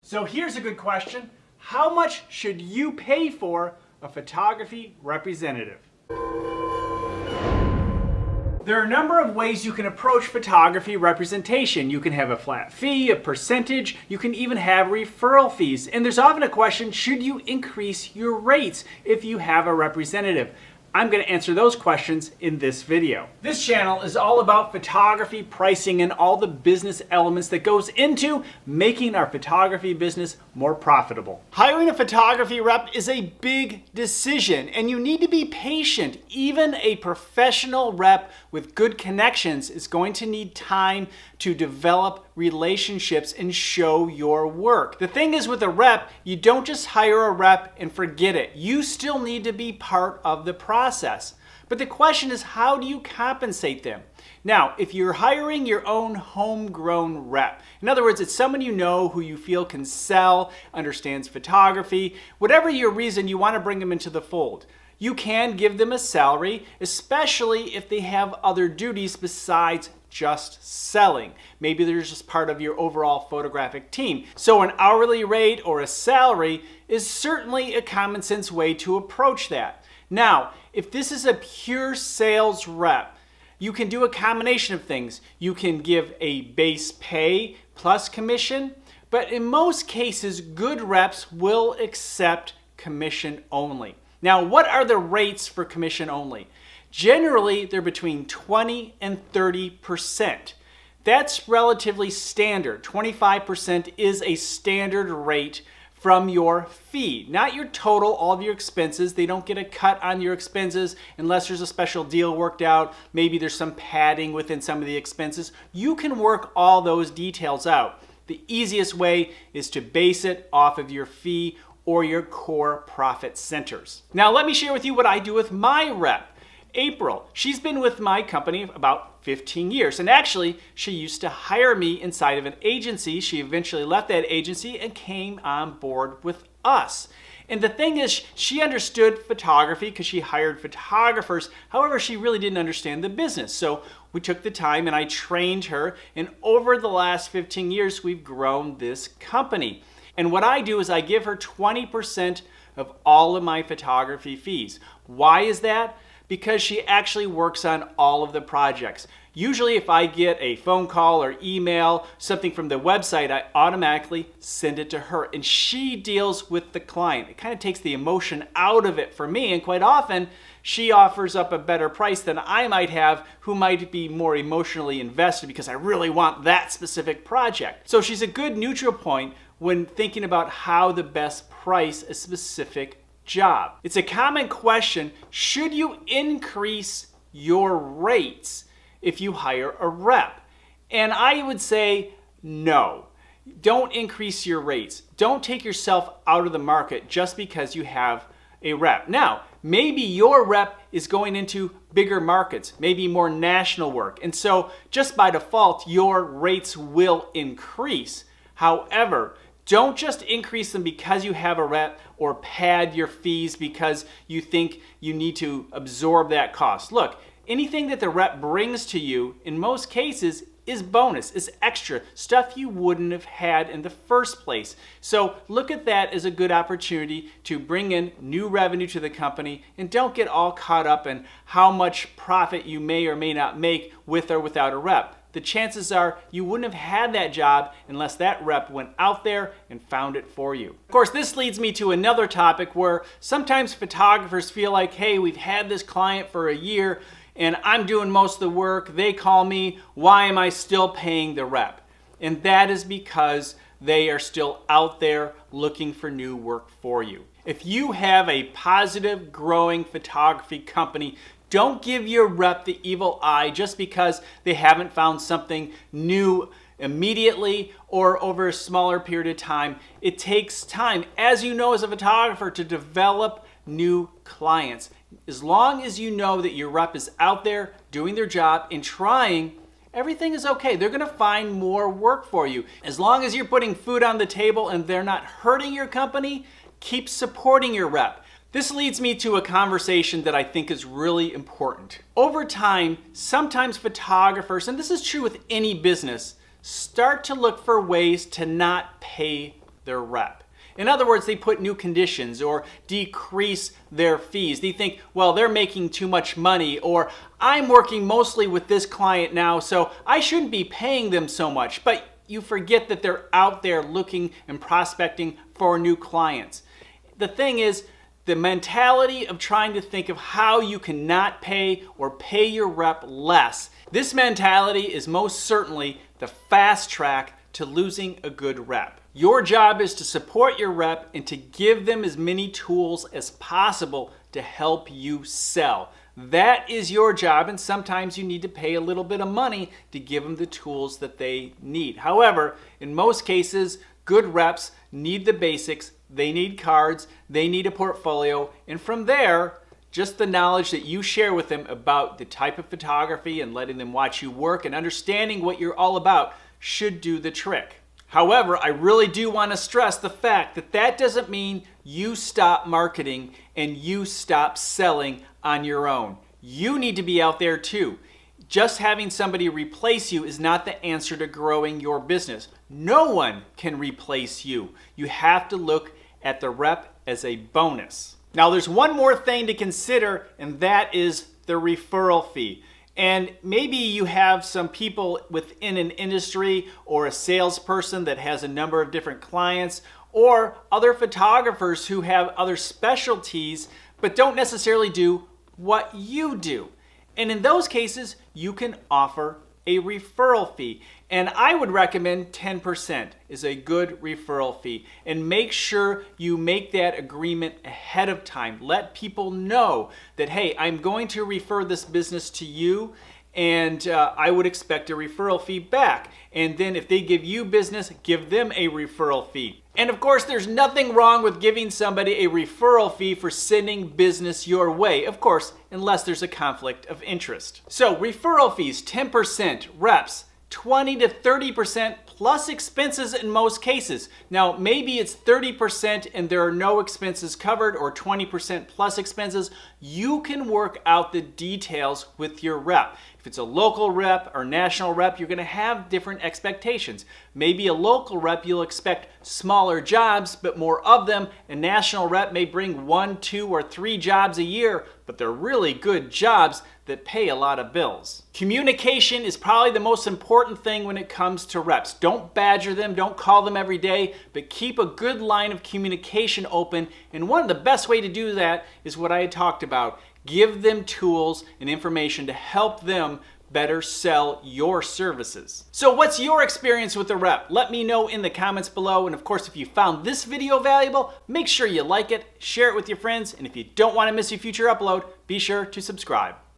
So here's a good question. How much should you pay for a photography representative? There are a number of ways you can approach photography representation. You can have a flat fee, a percentage, you can even have referral fees. And there's often a question, should you increase your rates if you have a representative? I'm going to answer those questions in this video. This channel is all about photography pricing and all the business elements that goes into making our photography business more profitable. Hiring a photography rep is a big decision and you need to be patient. Even a professional rep with good connections is going to need time to develop relationships and show your work. The thing is with a rep, you don't just hire a rep and forget it. You still need to be part of the process. But the question is, how do you compensate them? Now, if you're hiring your own homegrown rep, in other words, it's someone you know who you feel can sell, understands photography, whatever your reason, you want to bring them into the fold. You can give them a salary, especially if they have other duties besides just selling. Maybe they're just part of your overall photographic team. So an hourly rate or a salary is certainly a common sense way to approach that. Now, if this is a pure sales rep, you can do a combination of things. You can give a base pay plus commission, but in most cases, good reps will accept commission only. Now, what are the rates for commission only? Generally, they're between 20 and 30%. That's relatively standard. 25% is a standard rate from your fee, not your total, all of your expenses. They don't get a cut on your expenses unless there's a special deal worked out. Maybe there's some padding within some of the expenses. You can work all those details out. The easiest way is to base it off of your fee or your core profit centers. Now, let me share with you what I do with my rep. April, she's been with my company about 15 years. And actually, she used to hire me inside of an agency. She eventually left that agency and came on board with us. And the thing is, she understood photography because she hired photographers. However, she really didn't understand the business. So we took the time and I trained her. And over the last 15 years, we've grown this company. And what I do is I give her 20% of all of my photography fees. Why is that? Because she actually works on all of the projects. Usually if I get a phone call or email, something from the website, I automatically send it to her and she deals with the client. It kind of takes the emotion out of it for me, and quite often she offers up a better price than I might have, who might be more emotionally invested because I really want that specific project. So she's a good neutral point when thinking about how to best price a specific job. It's a common question, should you increase your rates if you hire a rep? And I would say no. Don't increase your rates. Don't take yourself out of the market just because you have a rep. Now, maybe your rep is going into bigger markets, maybe more national work. And so just by default, your rates will increase. However, don't just increase them because you have a rep or pad your fees because you think you need to absorb that cost. Look, anything that the rep brings to you, in most cases, is bonus, is extra, stuff you wouldn't have had in the first place. So look at that as a good opportunity to bring in new revenue to the company, and don't get all caught up in how much profit you may or may not make with or without a rep. The chances are you wouldn't have had that job unless that rep went out there and found it for you. Of course, this leads me to another topic where sometimes photographers feel like, hey, we've had this client for a year and I'm doing most of the work. They call me. Why am I still paying the rep? And that is because they are still out there looking for new work for you. If you have a positive, growing photography company, don't give your rep the evil eye just because they haven't found something new immediately or over a smaller period of time. It takes time, as you know as a photographer, to develop new clients. As long as you know that your rep is out there doing their job and trying, everything is okay. They're gonna find more work for you. As long as you're putting food on the table and they're not hurting your company, keep supporting your rep. This leads me to a conversation that I think is really important. Over time, sometimes photographers, and this is true with any business, start to look for ways to not pay their rep. In other words, they put new conditions or decrease their fees. They think, well, they're making too much money, or I'm working mostly with this client now, so I shouldn't be paying them so much. But you forget that they're out there looking and prospecting for new clients. The thing is, the mentality of trying to think of how you cannot pay or pay your rep less, this mentality is most certainly the fast track to losing a good rep. Your job is to support your rep and to give them as many tools as possible to help you sell. That is your job, and sometimes you need to pay a little bit of money to give them the tools that they need. However, in most cases, good reps need the basics. They need cards, they need a portfolio, and from there, just the knowledge that you share with them about the type of photography and letting them watch you work and understanding what you're all about should do the trick. However, I really do want to stress the fact that that doesn't mean you stop marketing and you stop selling on your own. You need to be out there too. Just having somebody replace you is not the answer to growing your business. No one can replace you. You have to look at the rep as a bonus. Now, there's one more thing to consider, and that is the referral fee. And maybe you have some people within an industry or a salesperson that has a number of different clients, or other photographers who have other specialties but don't necessarily do what you do. And in those cases, you can offer a referral fee. And I would recommend 10% is a good referral fee. And make sure you make that agreement ahead of time. Let people know that, hey, I'm going to refer this business to you, and I would expect a referral fee back. And then if they give you business, give them a referral fee. And of course, there's nothing wrong with giving somebody a referral fee for sending business your way. Of course, unless there's a conflict of interest. So referral fees, 10%, reps, 20 to 30% plus expenses in most cases. Now, maybe it's 30% and there are no expenses covered, or 20% plus expenses. You can work out the details with your rep. If it's a local rep or national rep, you're going to have different expectations. Maybe a local rep, you'll expect smaller jobs, but more of them. A national rep may bring 1, 2, or 3 jobs a year, but they're really good jobs that pay a lot of bills. Communication is probably the most important thing when it comes to reps. Don't badger them, don't call them every day, but keep a good line of communication open. And one of the best way to do that is what I had talked about. Give them tools and information to help them better sell your services. So what's your experience with a rep? Let me know in the comments below. And of course, if you found this video valuable, make sure you like it, share it with your friends, and if you don't want to miss a future upload, be sure to subscribe.